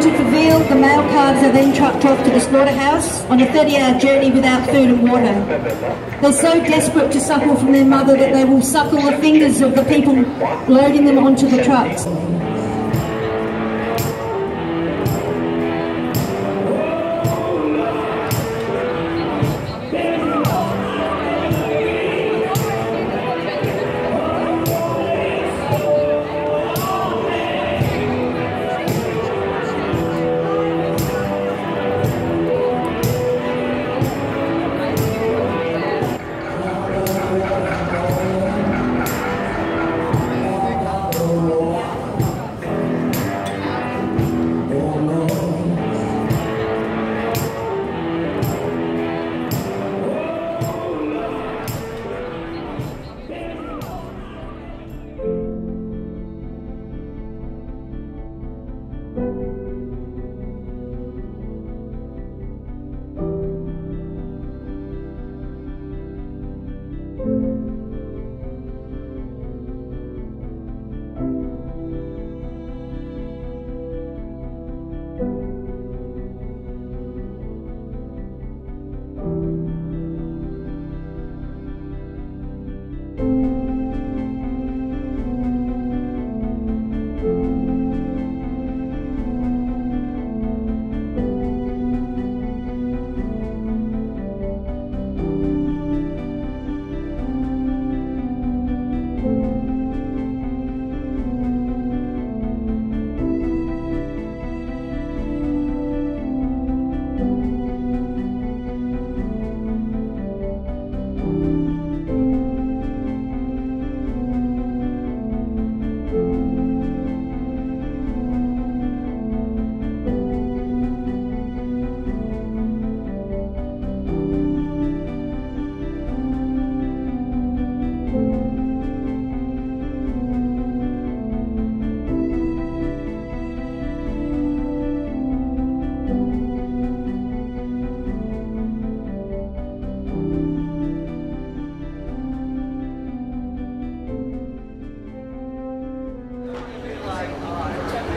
Unwanted reveal, the male calves are then trucked off to the slaughterhouse on a 30-hour journey without food and water. They're so desperate to suckle from their mother that they will suckle the fingers of the people loading them onto the trucks.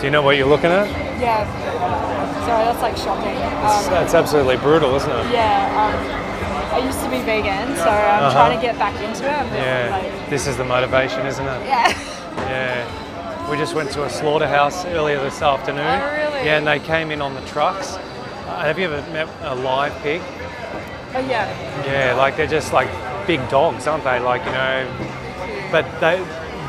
Do you know what you're looking at? Yeah. Sorry, that's like shocking. That's absolutely brutal, isn't it? Yeah. I used to be vegan, so I'm trying to get back into it. Yeah. This is the motivation, isn't it? Yeah. Yeah. We just went to a slaughterhouse earlier this afternoon. Oh, really? Yeah, and they came in on the trucks. Have you ever met a live pig? Oh, yeah. Yeah, like they're just like big dogs, aren't they? Like, you know, but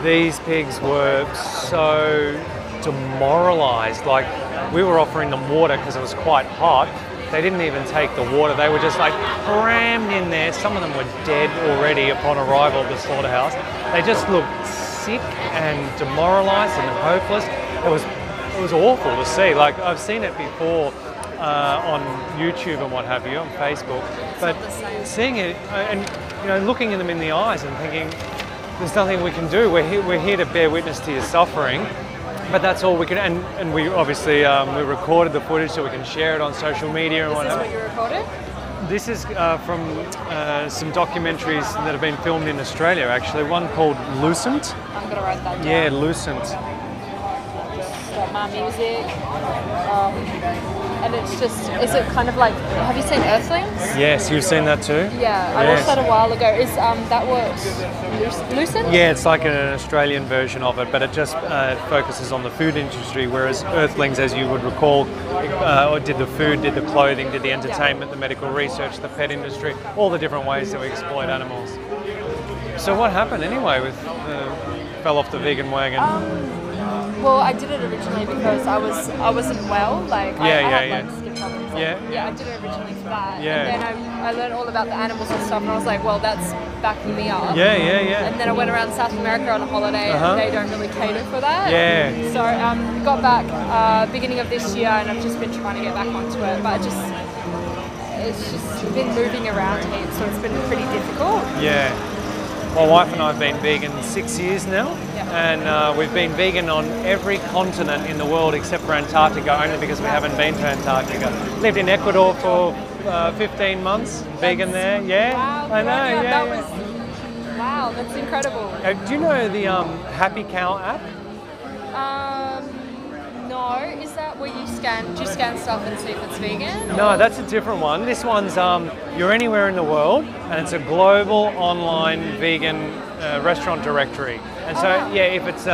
these pigs were so demoralized. Like, we were offering them water because it was quite hot. They didn't even take the water. They were just like crammed in there. Some of them were dead already upon arrival at the slaughterhouse. They just looked sick and demoralized and hopeless. It was awful to see. Like, I've seen it before on YouTube and what have you, on Facebook, but seeing it and, you know, looking at them in the eyes and thinking, there's nothing we can do. We're here to bear witness to your suffering, but that's all we can. And we obviously we recorded the footage so we can share it on social media and whatnot. This is what you recorded? This is from some documentaries that have been filmed in Australia, actually. One called Lucent. I'm gonna write that down. Yeah, Lucent. Got my music. And it's just, is it kind of like, have you seen Earthlings? Yes, you've seen that too? Yeah, I watched that a while ago. Is that what, Lucent? Yeah, it's like an Australian version of it, but it just focuses on the food industry, whereas Earthlings, as you would recall, did the food, did the clothing, did the entertainment, the medical research, the pet industry, all the different ways that we exploit animals. So what happened anyway with fell off the vegan wagon? Well, I did it originally because I wasn't well. Like I had like skin problems. Yeah, I did it originally for that. Yeah. And then I learned all about the animals and stuff, and I was like, well, that's backing me up. Yeah. And then I went around South America on a holiday, and they don't really cater for that. Yeah. So got back beginning of this year, and I've just been trying to get back onto it, but it's just been moving around heaps, so it's been pretty difficult. Yeah. My wife and I have been vegan 6 years now, and we've been vegan on every continent in the world except for Antarctica, only because we haven't been to Antarctica. Lived in Ecuador for 15 months, vegan there, Wow, I know, Wow, that's incredible. Do you know the Happy Cow app? No, is that where you do you scan stuff and see if it's vegan? No, that's a different one. This one's you're anywhere in the world, and it's a global online vegan restaurant directory. And so, yeah, if it's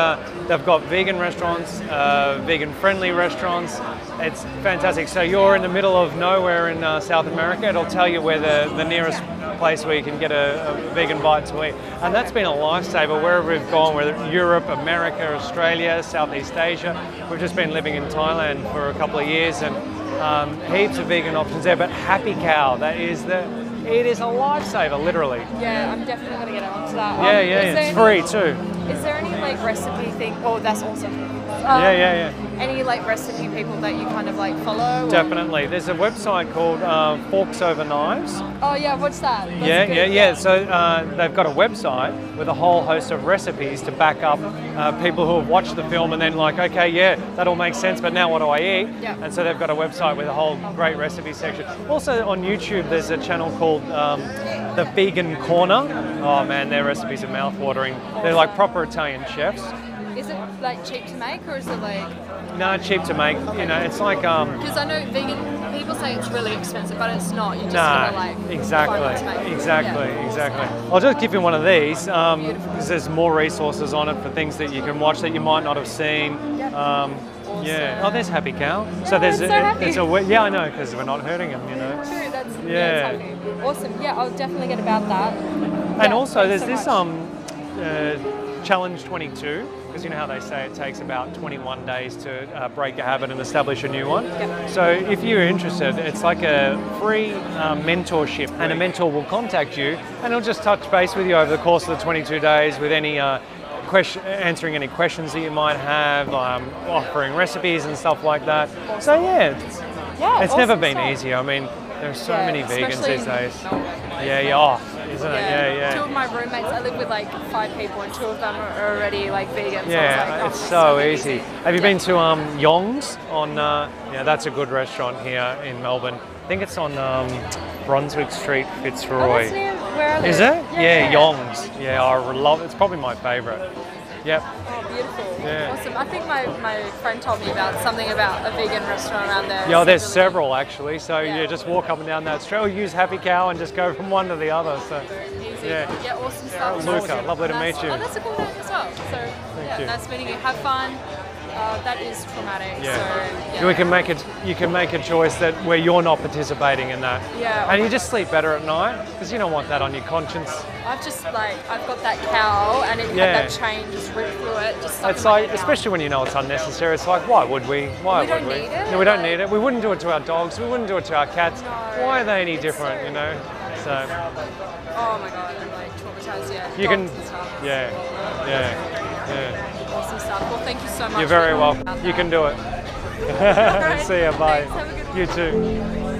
they've got vegan restaurants, vegan-friendly restaurants. It's fantastic. So you're in the middle of nowhere in South America. It'll tell you where the nearest place where you can get a vegan bite to eat. And that's been a lifesaver wherever we've gone, whether Europe, America, Australia, Southeast Asia. We've just been living in Thailand for a couple of years, and heaps of vegan options there. But Happy Cow, it is a lifesaver, literally. Yeah, I'm definitely going to get onto that. Yeah, it's free too. Is there any like recipe thing? Oh, that's awesome. Yeah. Any like recipe people that you kind of like follow? Definitely. There's a website called Forks Over Knives. Oh yeah, what's that? Yeah. So they've got a website with a whole host of recipes to back up people who have watched the film and then like, okay, yeah, that all makes sense, but now what do I eat? Yeah. And so they've got a website with a whole great recipe section. Also on YouTube, there's a channel called The Vegan Corner. Oh man, their recipes are mouth-watering. They're like proper Italian chefs. Is it like cheap to make, or is it like? No, cheap to make. You know, it's like because I know vegan people say it's really expensive, but it's not. You just gotta like exactly. I'll just give you one of these because there's more resources on it for things that you can watch that you might not have seen. Yeah. Oh, there's Happy Cow. Yeah, so there's I know because we're not hurting them. You know. True. That's awesome. Yeah, I'll definitely get about that. And also, there's this Challenge 22. Because you know how they say it takes about 21 days to break a habit and establish a new one. Yep. So if you're interested, it's like a free mentorship, and a mentor will contact you and he'll just touch base with you over the course of the 22 days with any answering any questions that you might have, offering recipes and stuff like that. So it's awesome never been stuff. easy. I mean, there are so many vegans these days. Isn't it? Yeah. 2 of my roommates, I live with like 5 people, and 2 of them are already like vegan. Yeah, so it's so easy. Have you been to Yong's on? That's a good restaurant here in Melbourne. I think it's on Brunswick Street, Fitzroy. Where are they? Is it? Yeah, Yong's. Yeah, I love it. It's probably my favourite. Yep. Oh, beautiful. Yeah. Awesome. I think my friend told me about something about a vegan restaurant around there. Yeah, there's several actually. So just walk up and down that street, or use Happy Cow and just go from one to the other. So easy. Yeah, awesome stuff. Luca, lovely to meet you. Oh, that's a cool name as well. So Thank you. Nice meeting you. Have fun. That is traumatic. Yeah. So We can make it. You can make a choice that where you're not participating in that. Yeah. And you just sleep better at night because you don't want that on your conscience. I've got that cow, and it had that chain just ripped through it. It's like, especially when you know it's unnecessary. It's like, why would we? Why would we? No, we don't need it. We wouldn't do it to our dogs. We wouldn't do it to our cats. No, why are they any different? You know. So. Oh my god, I'm like traumatized. Yeah. You can. Stuff. Yeah. Awesome stuff. Well, thank you so much. You're very welcome. You can do it. See ya. Bye. Thanks, have a good one. You too.